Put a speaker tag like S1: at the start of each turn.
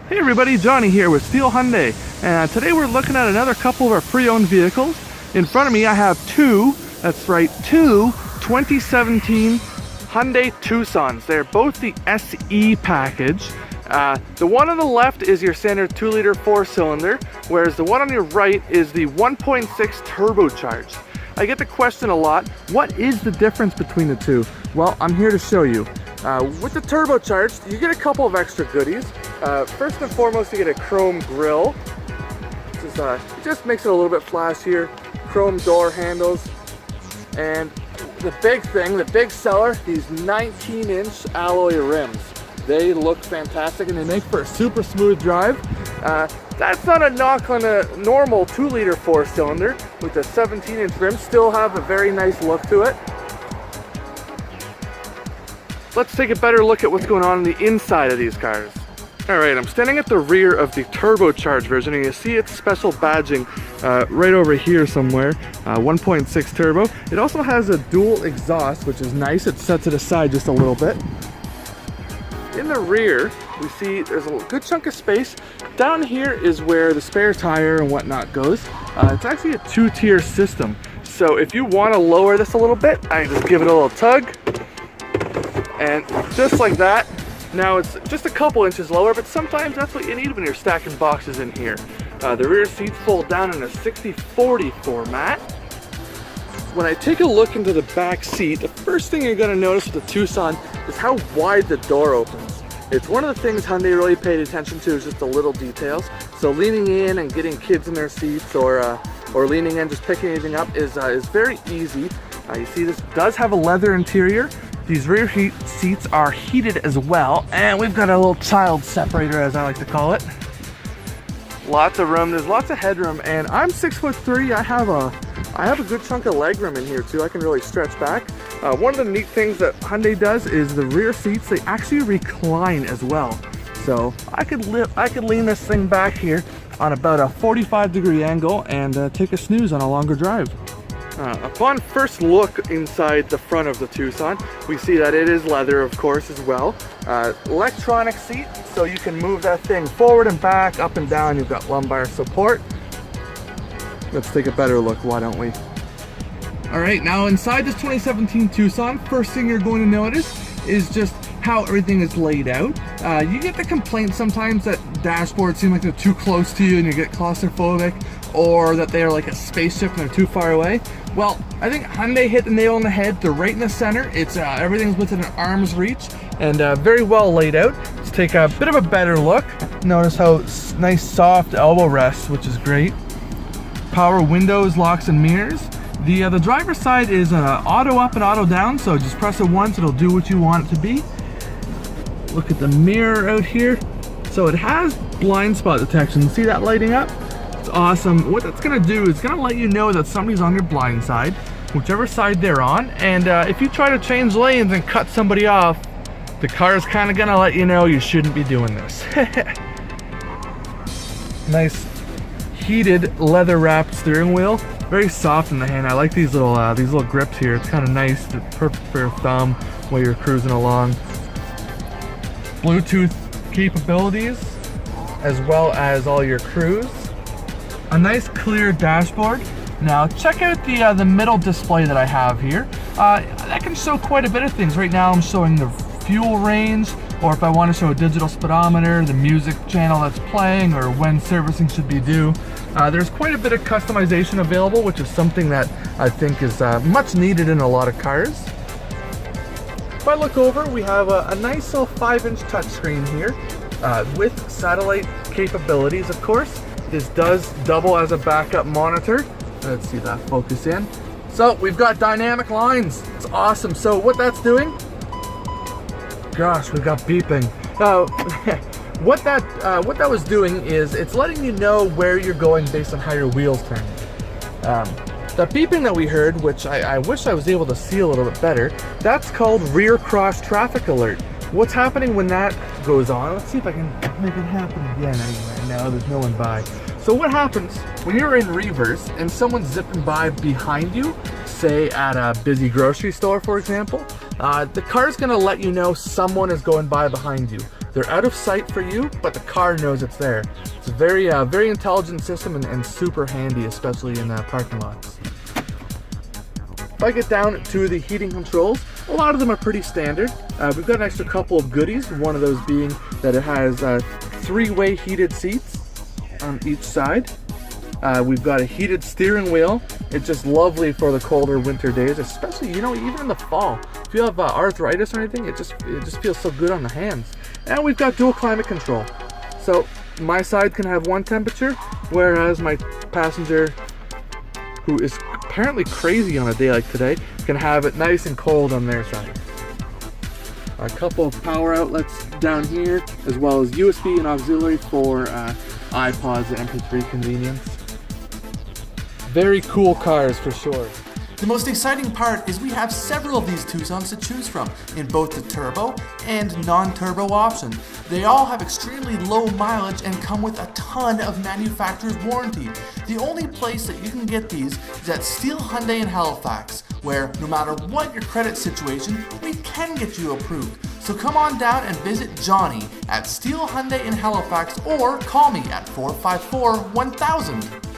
S1: Hey everybody, Johnny here with Steele Hyundai, and today we're looking at another couple of our pre-owned vehicles. In front of me I have two 2017 Hyundai Tucsons. They're both the SE package. The one on the left is your standard 2-liter 4-cylinder, whereas the one on your right is the 1.6 turbocharged. I get the question a lot, what is the difference between the two? Well, I'm here to show you. With the turbocharged, you get a couple of extra goodies. First and foremost, you get a chrome grille. It just makes it a little bit flashier. Chrome door handles. And the big thing, the big seller, these 19-inch alloy rims. They look fantastic and they make for a super smooth drive. That's not a knock on a normal 2-liter 4-cylinder with the 17-inch rims. Still have a very nice look to it. Let's take a better look at what's going on the inside of these cars. Alright, I'm standing at the rear of the turbocharged version, and you see its special badging right over here somewhere, 1.6 turbo. It also has a dual exhaust, which is nice. It sets it aside just a little bit. In the rear, we see there's a good chunk of space. Down here is where the spare tire and whatnot goes. It's actually a 2-tier system. So if you want to lower this a little bit, I just give it a little tug. And just like that, now it's just a couple inches lower, but sometimes that's what you need when you're stacking boxes in here. The rear seats fold down in a 60/40 format. When I take a look into the back seat, the first thing you're going to notice with the Tucson is how wide the door opens. It's one of the things Hyundai really paid attention to, is just the little details. So leaning in and getting kids in their seats, or leaning in, just picking anything up is very easy. You see this does have a leather interior. These rear seats are heated as well, and we've got a little child separator, as I like to call it. Lots of room, there's lots of headroom, and I'm 6'3". I have a good chunk of leg room in here too. I can really stretch back. One of the neat things that Hyundai does is the rear seats, they actually recline as well. So I could lean this thing back here on about a 45-degree angle and take a snooze on a longer drive. Upon first look inside the front of the Tucson, we see that it is leather, of course, as well. Electronic seat, so you can move that thing forward and back, up and down. You've got lumbar support. Let's take a better look, why don't we? Alright, now inside this 2017 Tucson, first thing you're going to notice is just how everything is laid out. You get the complaint sometimes that dashboards seem like they're too close to you and you get claustrophobic, or that they are like a spaceship and they're too far away. Well, I think Hyundai hit the nail on the head. They're right in the center. It's everything's within an arm's reach and very well laid out. Let's take a bit of a better look. Notice how nice soft elbow rests, which is great. Power windows, locks and mirrors. The driver's side is auto up and auto down, so just press it once, it'll do what you want it to be. Look at the mirror out here. So it has blind spot detection. See that lighting up? It's awesome. What that's gonna do is gonna let you know that somebody's on your blind side, whichever side they're on, and if you try to change lanes and cut somebody off, the car is kind of gonna let you know you shouldn't be doing this. Nice heated leather wrapped steering wheel, very soft in the hand. I like these little grips here. It's kind of nice. It's perfect for your thumb while you're cruising along. Bluetooth capabilities, as well as all your cruise. A nice clear dashboard. Now check out the middle display that I have here. That can show quite a bit of things. Right now I'm showing the fuel range, or if I want to show a digital speedometer, the music channel that's playing, or when servicing should be due. There's quite a bit of customization available, which is something that I think is much needed in a lot of cars. If I look over, we have a nice little 5-inch touchscreen here with satellite capabilities, of course. This does double as a backup monitor. Let's see that focus in. So we've got dynamic lines. It's awesome. So what that's doing, gosh, we've got beeping. What that was doing is it's letting you know where you're going based on how your wheels turn. The beeping that we heard, which I wish I was able to see a little bit better, that's called rear cross traffic alert. What's happening when that goes on? Let's see if I can make it happen again anyway. No, there's no one by. So what happens when you're in reverse and someone's zipping by behind you, say at a busy grocery store, for example, the car's gonna let you know someone is going by behind you. They're out of sight for you, but the car knows it's there. It's a very, very intelligent system and super handy, especially in parking lots. If I get down to the heating controls, a lot of them are pretty standard. We've got an extra couple of goodies, one of those being that it has 3-way heated seats on each side. We've got a heated steering wheel. It's just lovely for the colder winter days, especially, you know, even in the fall. If you have arthritis or anything, it just feels so good on the hands. And we've got dual climate control. So my side can have one temperature, whereas my passenger, who is apparently crazy on a day like today, can have it nice and cold on their side. A couple of power outlets down here, as well as USB and auxiliary for iPods and MP3 convenience. Very cool cars for sure.
S2: The most exciting part is we have several of these Tucsons to choose from in both the turbo and non-turbo option. They all have extremely low mileage and come with a ton of manufacturer's warranty. The only place that you can get these is at Steele Hyundai in Halifax, where no matter what your credit situation, we can get you approved. So come on down and visit Johnny at Steele Hyundai in Halifax or call me at 454-1000.